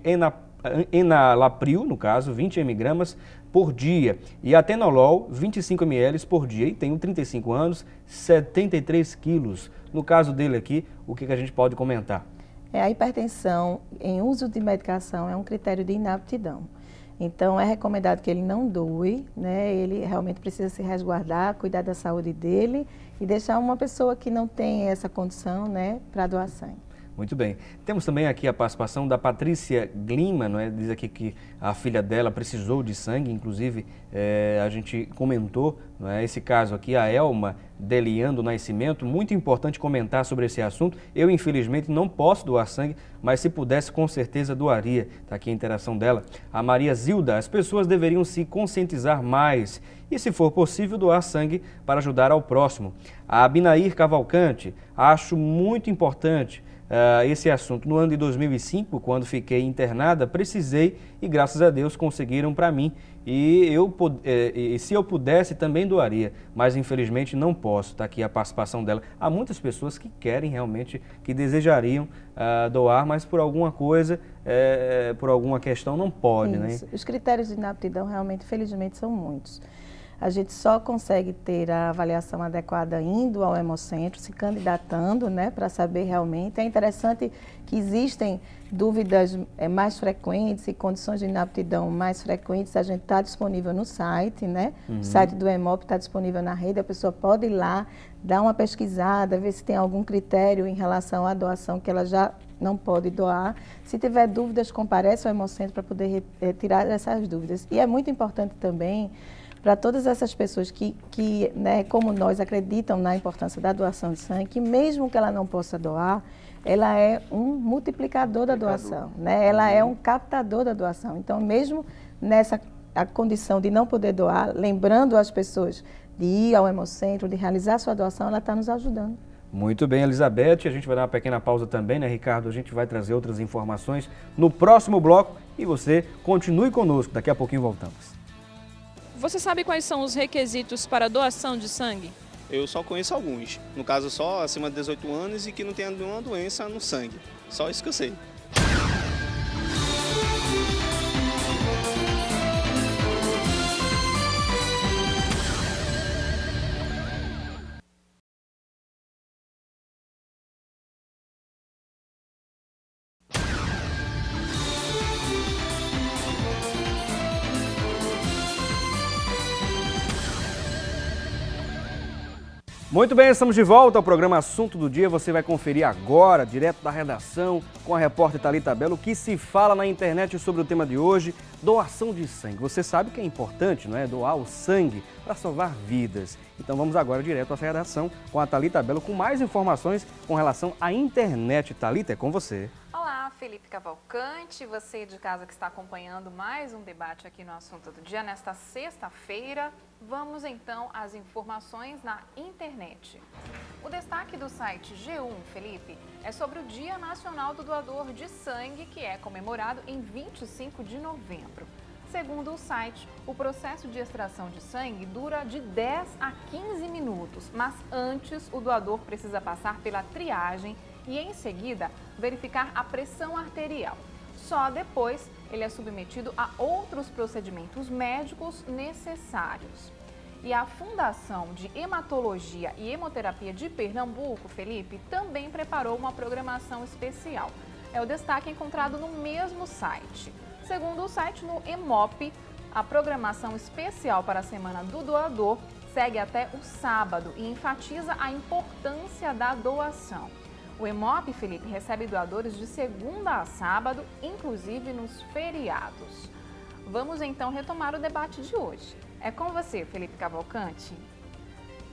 enalapril, no caso, 20 mg por dia, e atenolol, 25 ml por dia, e tenho 35 anos, 73 quilos. No caso dele aqui, o que a gente pode comentar? A hipertensão em uso de medicação é um critério de inaptidão. Então, é recomendado que ele não doe, né? Ele realmente precisa se resguardar, cuidar da saúde dele e deixar uma pessoa que não tem essa condição, né, para doar sangue. Muito bem. Temos também aqui a participação da Patrícia Glima, não é? Diz aqui que a filha dela precisou de sangue, inclusive a gente comentou, não é? Esse caso aqui, a Elma Deliando Nascimento, muito importante comentar sobre esse assunto. Eu, infelizmente, não posso doar sangue, mas se pudesse, com certeza doaria. Está aqui a interação dela. A Maria Zilda, as pessoas deveriam se conscientizar mais e, se for possível, doar sangue para ajudar ao próximo. A Abinair Cavalcante, acho muito importante esse assunto. No ano de 2005, quando fiquei internada, precisei e graças a Deus conseguiram para mim. E se eu pudesse também doaria, mas infelizmente não posso. Está aqui a participação dela. Há muitas pessoas que querem realmente, que desejariam doar, mas por alguma coisa, por alguma questão não pode. Isso. Né? Os critérios de inaptidão realmente, felizmente, são muitos. A gente só consegue ter a avaliação adequada indo ao Hemocentro, se candidatando, né, para saber realmente. É interessante que existem dúvidas mais frequentes e condições de inaptidão mais frequentes. A gente está disponível no site, né? O site do Hemop está disponível na rede. A pessoa pode ir lá, dar uma pesquisada, ver se tem algum critério em relação à doação que ela já não pode doar. Se tiver dúvidas, comparece ao Hemocentro para poder tirar essas dúvidas. E é muito importante também para todas essas pessoas que né, como nós, acreditam na importância da doação de sangue, que mesmo que ela não possa doar, ela é um multiplicador da doação, né? Ela é um captador da doação. Então, mesmo nessa condição de não poder doar, lembrando as pessoas de ir ao Hemocentro, de realizar sua doação, ela está nos ajudando. Muito bem, Elizabeth. A gente vai dar uma pequena pausa também, né, Ricardo? A gente vai trazer outras informações no próximo bloco e você continue conosco. Daqui a pouquinho voltamos. Você sabe quais são os requisitos para a doação de sangue? Eu só conheço alguns. No caso, só acima de 18 anos e que não tenha nenhuma doença no sangue. Só isso que eu sei. Muito bem, estamos de volta ao programa Assunto do Dia. Você vai conferir agora, direto da redação, com a repórter Thalita Bello, o que se fala na internet sobre o tema de hoje, doação de sangue. Você sabe que é importante, não é? Doar o sangue para salvar vidas. Então vamos agora direto à redação com a Thalita Bello com mais informações com relação à internet. Thalita, é com você. Olá, Felipe Cavalcante, você de casa que está acompanhando mais um debate aqui no Assunto do Dia nesta sexta-feira. Vamos então às informações na internet. O destaque do site G1, Felipe, é sobre o Dia Nacional do Doador de Sangue, que é comemorado em 25 de novembro. Segundo o site, o processo de extração de sangue dura de 10 a 15 minutos, mas antes o doador precisa passar pela triagem e, em seguida, verificar a pressão arterial. Só depois ele é submetido a outros procedimentos médicos necessários. E a Fundação de Hematologia e Hemoterapia de Pernambuco, Felipe, também preparou uma programação especial. É o destaque encontrado no mesmo site. Segundo o site, no Hemop, a programação especial para a Semana do Doador segue até o sábado e enfatiza a importância da doação. O Hemop, Felipe, recebe doadores de segunda a sábado, inclusive nos feriados. Vamos então retomar o debate de hoje. É com você, Felipe Cavalcante.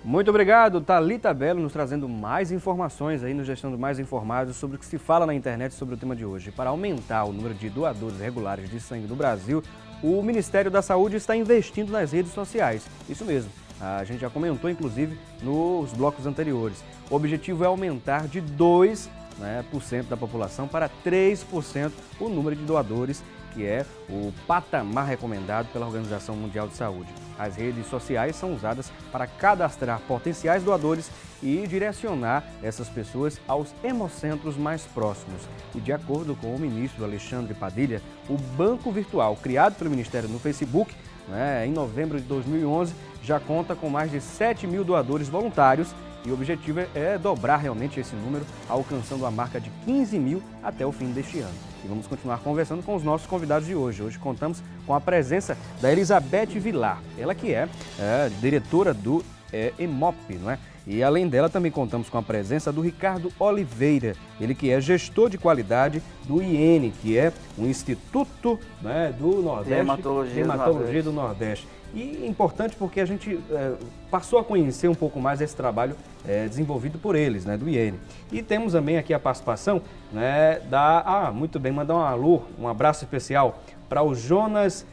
Muito obrigado, Thalita Bello, nos trazendo mais informações aí, nos deixando mais informados sobre o que se fala na internet sobre o tema de hoje. Para aumentar o número de doadores regulares de sangue no Brasil, o Ministério da Saúde está investindo nas redes sociais. Isso mesmo, a gente já comentou, inclusive, nos blocos anteriores. O objetivo é aumentar de 2% da população para 3% o número de doadores, que é o patamar recomendado pela Organização Mundial de Saúde. As redes sociais são usadas para cadastrar potenciais doadores e direcionar essas pessoas aos hemocentros mais próximos. E de acordo com o ministro Alexandre Padilha, o banco virtual criado pelo Ministério no Facebook, em novembro de 2011, já conta com mais de 7 mil doadores voluntários e o objetivo é dobrar realmente esse número, alcançando a marca de 15 mil até o fim deste ano. E vamos continuar conversando com os nossos convidados de hoje. Hoje contamos com a presença da Elizabeth Vilar, ela que é diretora do Hemop, não é? E além dela também contamos com a presença do Ricardo Oliveira, ele que é gestor de qualidade do IN, que é um Instituto do Nordeste, Hematologia do Nordeste. E importante porque a gente passou a conhecer um pouco mais esse trabalho desenvolvido por eles, do IN. E temos também aqui a participação muito bem, mandar um alô, um abraço especial para o Jonas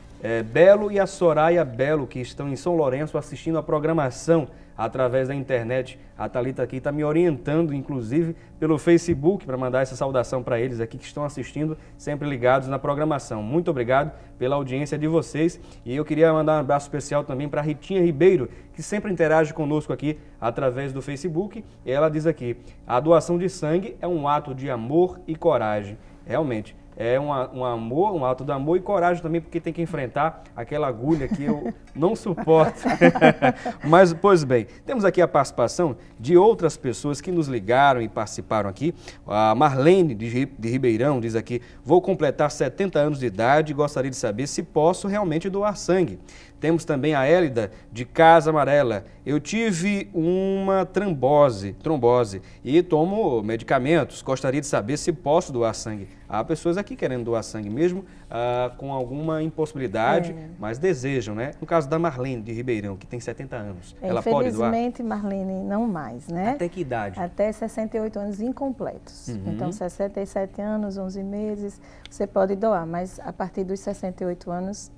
Belo e a Soraya Belo, que estão em São Lourenço assistindo a programação através da internet. A Thalita aqui está me orientando, inclusive, pelo Facebook, para mandar essa saudação para eles aqui que estão assistindo, sempre ligados na programação. Muito obrigado pela audiência de vocês. E eu queria mandar um abraço especial também para a Ritinha Ribeiro, que sempre interage conosco aqui através do Facebook. E ela diz aqui: a doação de sangue é um ato de amor e coragem. Realmente. É um ato de amor e coragem também, porque tem que enfrentar aquela agulha que eu não suporto. Mas, pois bem, temos aqui a participação de outras pessoas que nos ligaram e participaram aqui. A Marlene de Ribeirão diz aqui: vou completar 70 anos de idade e gostaria de saber se posso realmente doar sangue. Temos também a Hélida de Casa Amarela. Eu tive uma trombose e tomo medicamentos. Gostaria de saber se posso doar sangue. Há pessoas aqui querendo doar sangue mesmo com alguma impossibilidade, mas desejam, né? No caso da Marlene de Ribeirão, que tem 70 anos. Ela pode doar? Infelizmente, Marlene, não mais, né? Até que idade? Até 68 anos incompletos. Então, 67 anos, 11 meses, você pode doar, mas a partir dos 68 anos,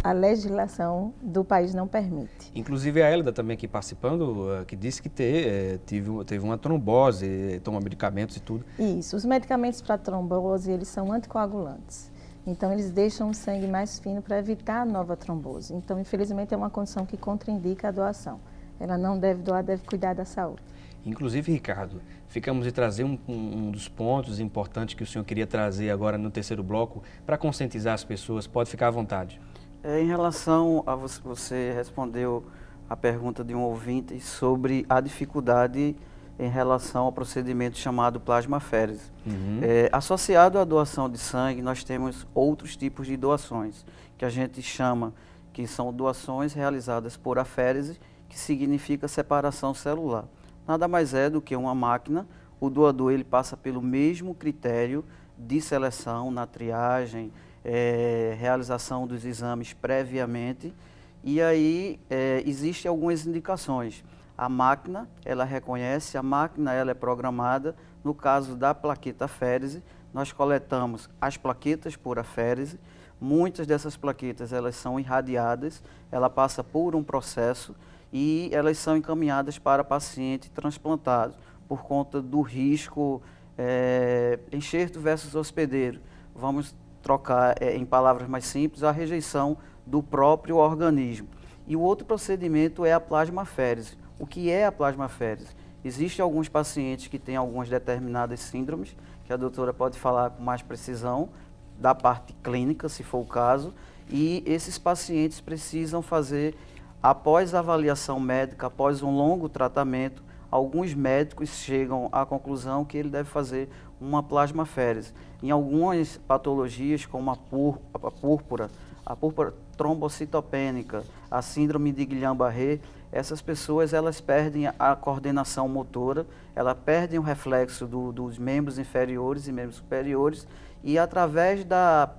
a legislação do país não permite. Inclusive a Hélida também aqui participando, que disse que teve uma trombose, toma medicamentos e tudo. Isso, os medicamentos para trombose, eles são anticoagulantes. Então, eles deixam o sangue mais fino para evitar a nova trombose. Então, infelizmente, é uma condição que contraindica a doação. Ela não deve doar, deve cuidar da saúde. Inclusive, Ricardo, ficamos de trazer um dos pontos importantes que o senhor queria trazer agora no terceiro bloco para conscientizar as pessoas. Pode ficar à vontade. Em relação a você respondeu a pergunta de um ouvinte sobre a dificuldade em relação ao procedimento chamado plasmaférese. Associado à doação de sangue, nós temos outros tipos de doações, que a gente chama que são doações realizadas por aférese, que significa separação celular. Nada mais é do que uma máquina. O doador ele passa pelo mesmo critério de seleção na triagem, realização dos exames previamente, e aí existem algumas indicações. A máquina, ela reconhece, a máquina ela é programada. No caso da plaqueta aférese, nós coletamos as plaquetas por aférese. Muitas dessas plaquetas elas são irradiadas, ela passa por um processo e elas são encaminhadas para paciente transplantado, por conta do risco enxerto versus hospedeiro. Vamos trocar em palavras mais simples, a rejeição do próprio organismo. E o outro procedimento é a plasmaférese. O que é a plasmaférese? Existem alguns pacientes que têm algumas determinadas síndromes, que a doutora pode falar com mais precisão, da parte clínica, se for o caso, e esses pacientes precisam fazer, após a avaliação médica, após um longo tratamento, alguns médicos chegam à conclusão que ele deve fazer uma plasmaférese. Em algumas patologias, como a púrpura trombocitopênica, a síndrome de Guillain-Barré, essas pessoas elas perdem a coordenação motora, elas perdem o reflexo dos membros inferiores e membros superiores, e através da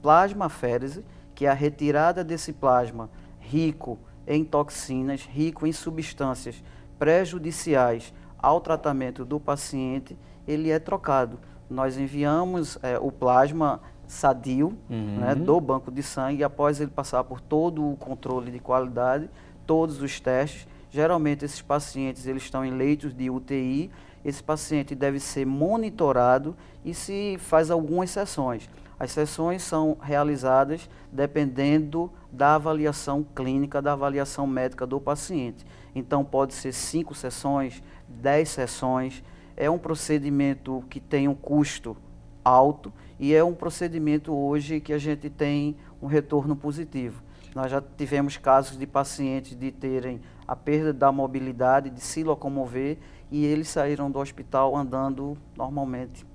plasmaférese, que é a retirada desse plasma rico em toxinas, rico em substâncias prejudiciais ao tratamento do paciente, ele é trocado. Nós enviamos o plasma sadio, né, do banco de sangue, após ele passar por todo o controle de qualidade, todos os testes. Geralmente esses pacientes eles estão em leitos de UTI, esse paciente deve ser monitorado e se faz algumas sessões. As sessões são realizadas dependendo da avaliação clínica, da avaliação médica do paciente. Então pode ser 5 sessões, 10 sessões. É um procedimento que tem um custo alto e é um procedimento hoje que a gente tem um retorno positivo. Nós já tivemos casos de pacientes de terem a perda da mobilidade, de se locomover, e eles saíram do hospital andando normalmente.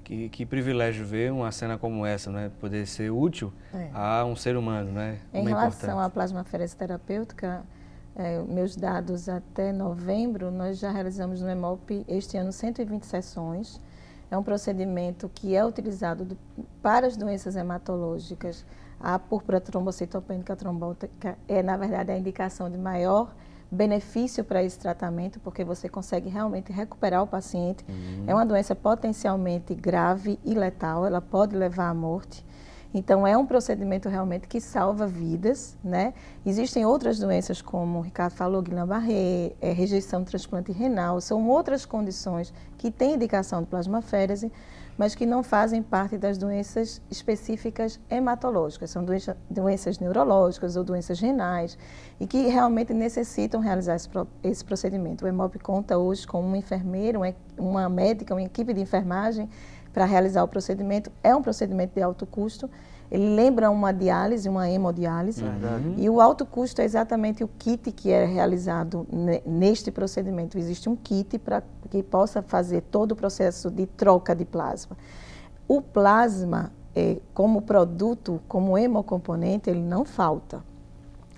Que privilégio ver uma cena como essa, né? Poder ser útil a um ser humano, né? Em relação à plasmaférese terapêutica, meus dados até novembro, nós já realizamos no EMOP este ano 120 sessões. É um procedimento que é utilizado para as doenças hematológicas. A púrpura trombocitopênica trombótica é, na verdade, a indicação de maior benefício para esse tratamento, porque você consegue realmente recuperar o paciente. É uma doença potencialmente grave e letal, ela pode levar à morte. Então, é um procedimento realmente que salva vidas, né? Existem outras doenças, como o Ricardo falou, Guillain-Barré, rejeição do transplante renal, são outras condições que têm indicação de plasmaférese, mas que não fazem parte das doenças específicas hematológicas. São doenças neurológicas ou doenças renais e que realmente necessitam realizar esse procedimento. O EMOP conta hoje com uma enfermeira, uma médica, uma equipe de enfermagem para realizar o procedimento. É um procedimento de alto custo. Ele lembra uma diálise, uma hemodiálise. E o alto custo é exatamente o kit que é realizado neste procedimento. Existe um kit para que possa fazer todo o processo de troca de plasma. O plasma, como produto, como hemocomponente, ele não falta.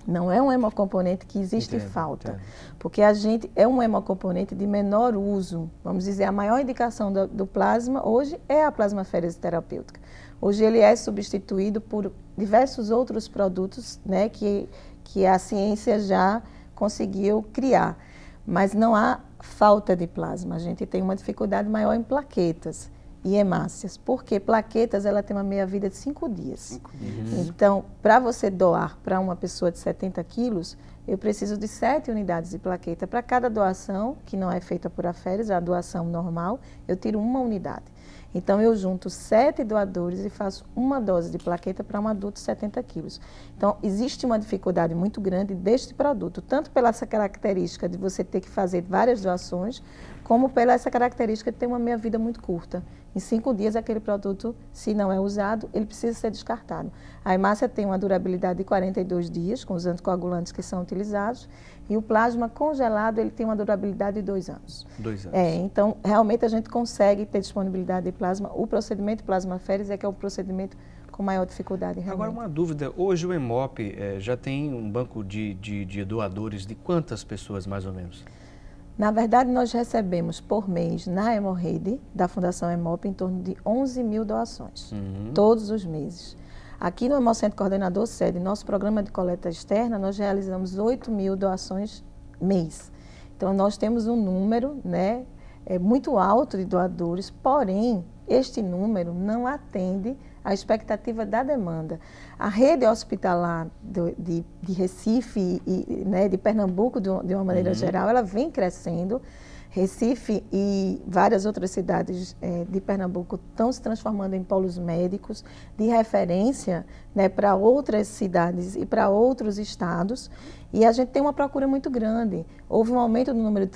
Não é um hemocomponente que existe falta, porque a gente é um hemocomponente de menor uso. Vamos dizer, a maior indicação do plasma hoje é a plasmaférese terapêutica. Hoje ele é substituído por diversos outros produtos, né, que a ciência já conseguiu criar. Mas não há falta de plasma. A gente tem uma dificuldade maior em plaquetas e hemácias, porque plaquetas ela tem uma meia-vida de 5 dias. Então, para você doar para uma pessoa de 70 quilos, eu preciso de 7 unidades de plaqueta. Para cada doação, que não é feita por aférese, a doação normal, eu tiro 1 unidade. Então, eu junto 7 doadores e faço uma dose de plaqueta para um adulto de 70 quilos. Então, existe uma dificuldade muito grande deste produto, tanto pela essa característica de você ter que fazer várias doações, como pela essa característica de ter uma meia-vida muito curta. Em 5 dias, aquele produto, se não é usado, ele precisa ser descartado. A hemácia tem uma durabilidade de 42 dias, com os anticoagulantes que são utilizados, e o plasma congelado, ele tem uma durabilidade de 2 anos. 2 anos. Então, realmente, a gente consegue ter disponibilidade de plasma. O procedimento plasmaférese é que é o procedimento com maior dificuldade, realmente. Agora, uma dúvida. Hoje o Hemop já tem um banco de doadores de quantas pessoas, mais ou menos? Na verdade, nós recebemos por mês na Hemorrede, da Fundação Hemop, em torno de 11 mil doações, todos os meses. Aqui no Hemocentro Coordenador Sede, nosso programa de coleta externa, nós realizamos 8 mil doações mês. Então, nós temos um número, né, muito alto de doadores, porém, este número não atende à expectativa da demanda. A rede hospitalar de Recife e né, de Pernambuco, de uma maneira geral, ela vem crescendo. Recife e várias outras cidades de Pernambuco estão se transformando em polos médicos de referência, né, para outras cidades e para outros estados. E a gente tem uma procura muito grande. Houve um aumento no número de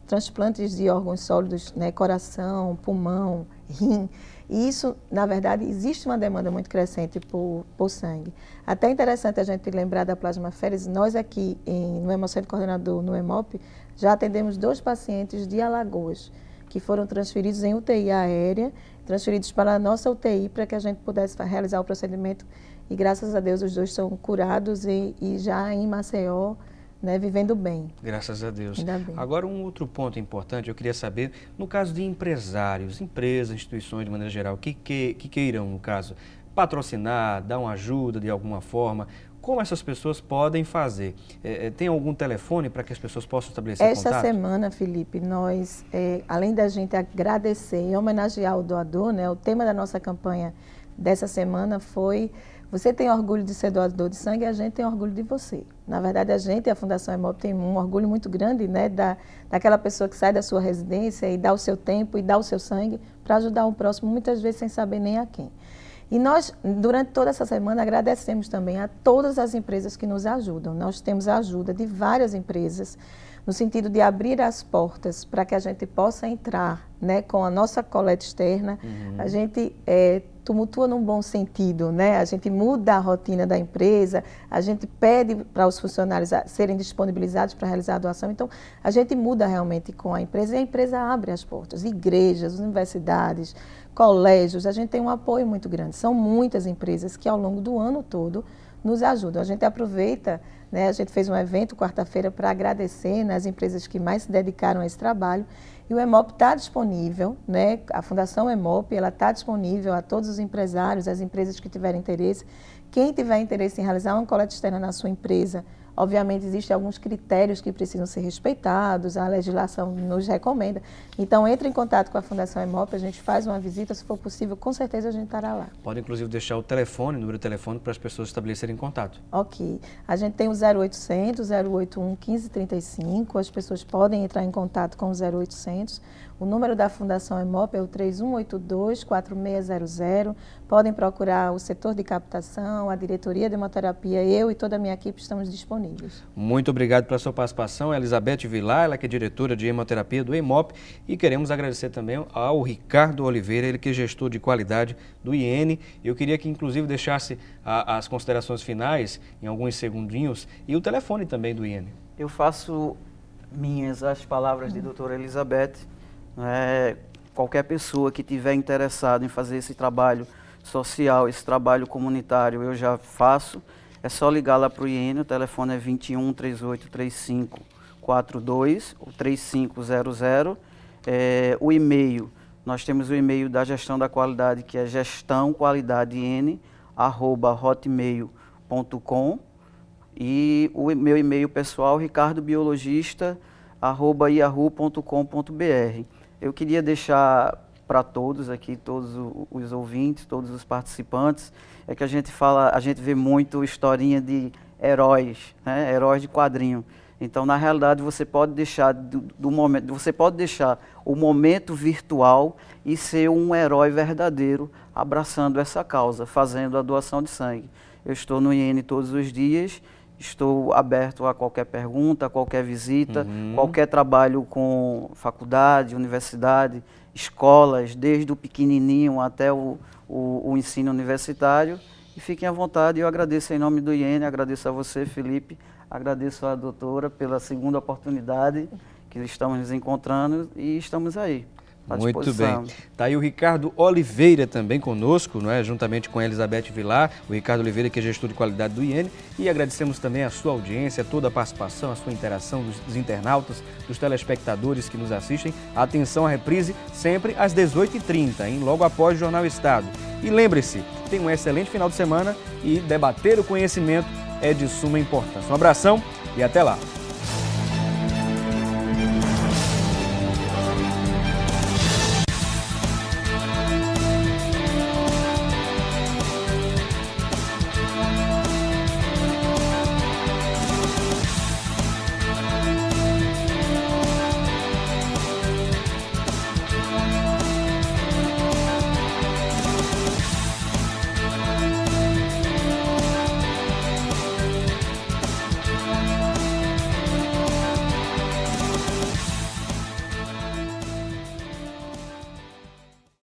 transplantes de órgãos sólidos, né, coração, pulmão, rim. E isso, na verdade, existe uma demanda muito crescente por sangue. Até interessante a gente lembrar da plasmaférese. Nós aqui no Hemocentro Coordenador, no Hemop, já atendemos 2 pacientes de Alagoas, que foram transferidos em UTI aérea, transferidos para a nossa UTI para que a gente pudesse realizar o procedimento. E graças a Deus os 2 são curados e já em Maceió, né, vivendo bem. Graças a Deus. Ainda bem. Agora, um outro ponto importante, eu queria saber, no caso de empresários, empresas, instituições de maneira geral, que queiram, no caso, patrocinar, dar uma ajuda de alguma forma, como essas pessoas podem fazer? Tem algum telefone para que as pessoas possam estabelecer contato? Esta semana, Felipe, nós, além da gente agradecer e homenagear o doador, né, o tema da nossa campanha dessa semana foi: você tem orgulho de ser doador de sangue, a gente tem orgulho de você. Na verdade, a Fundação Hemop tem um orgulho muito grande, né, daquela pessoa que sai da sua residência e dá o seu tempo e dá o seu sangue para ajudar o próximo, muitas vezes sem saber nem a quem. E nós, durante toda essa semana, agradecemos também a todas as empresas que nos ajudam. Nós temos a ajuda de várias empresas, no sentido de abrir as portas para que a gente possa entrar, né, com a nossa coleta externa. A gente tumultua num bom sentido, né? A gente muda a rotina da empresa, a gente pede para os funcionários serem disponibilizados para realizar a doação. Então, a gente muda realmente com a empresa e a empresa abre as portas. Igrejas, universidades, colégios, a gente tem um apoio muito grande. São muitas empresas que ao longo do ano todo nos ajudam. A gente aproveita, né, a gente fez um evento quarta-feira para agradecer, né, as empresas que mais se dedicaram a esse trabalho. E o Hemop está disponível, né, a Fundação Hemop, ela está disponível a todos os empresários, as empresas que tiverem interesse. Quem tiver interesse em realizar uma coleta externa na sua empresa, obviamente existem alguns critérios que precisam ser respeitados, a legislação nos recomenda. Então, entre em contato com a Fundação Hemop, a gente faz uma visita, se for possível, com certeza a gente estará lá. Pode, inclusive, deixar o telefone, o número de telefone, para as pessoas estabelecerem contato. Ok. A gente tem o 0800 081 1535, as pessoas podem entrar em contato com o 0800. O número da Fundação Hemop é o 3182-4600. Podem procurar o setor de captação, a diretoria de hemoterapia, eu e toda a minha equipe estamos disponíveis. Muito obrigado pela sua participação, Elizabeth Vilar, ela que é diretora de hemoterapia do Hemop, e queremos agradecer também ao Ricardo Oliveira, ele que é gestor de qualidade do IN. Eu queria que inclusive deixasse as considerações finais em alguns segundinhos e o telefone também do IN. Eu faço minhas as palavras de doutora Elizabeth. Qualquer pessoa que tiver interessado em fazer esse trabalho social, esse trabalho comunitário, eu já faço. É só ligar lá para o IN, o telefone é 21 38 35 42 ou 3500. O e-mail, nós temos o e-mail da gestão da qualidade, que é gestãoqualidaden@hotmail.com, e o meu e-mail pessoal, ricardobiologista@yahoo.com.br. Eu queria deixar para todos aqui, todos os ouvintes, todos os participantes, é que a gente vê muito historinha de heróis, né? Heróis de quadrinho. Então, na realidade, você pode deixar você pode deixar o momento virtual e ser um herói verdadeiro abraçando essa causa, fazendo a doação de sangue. Eu estou no IN todos os dias, estou aberto a qualquer pergunta, a qualquer visita, qualquer trabalho com faculdade, universidade, escolas, desde o pequenininho até o ensino universitário. E fiquem à vontade, eu agradeço em nome do IN, agradeço a você, Felipe, agradeço à doutora pela segunda oportunidade que estamos nos encontrando e estamos aí. Muito bem. Está aí o Ricardo Oliveira também conosco, não é? Juntamente com a Elizabeth Vilar, o Ricardo Oliveira, que é gestor de qualidade do IN, e agradecemos também a sua audiência, toda a participação, a sua interação dos internautas, dos telespectadores que nos assistem. Atenção à reprise sempre às 18h30, hein? Logo após o Jornal Estado. E lembre-se, tenha um excelente final de semana e debater o conhecimento é de suma importância. Um abração e até lá!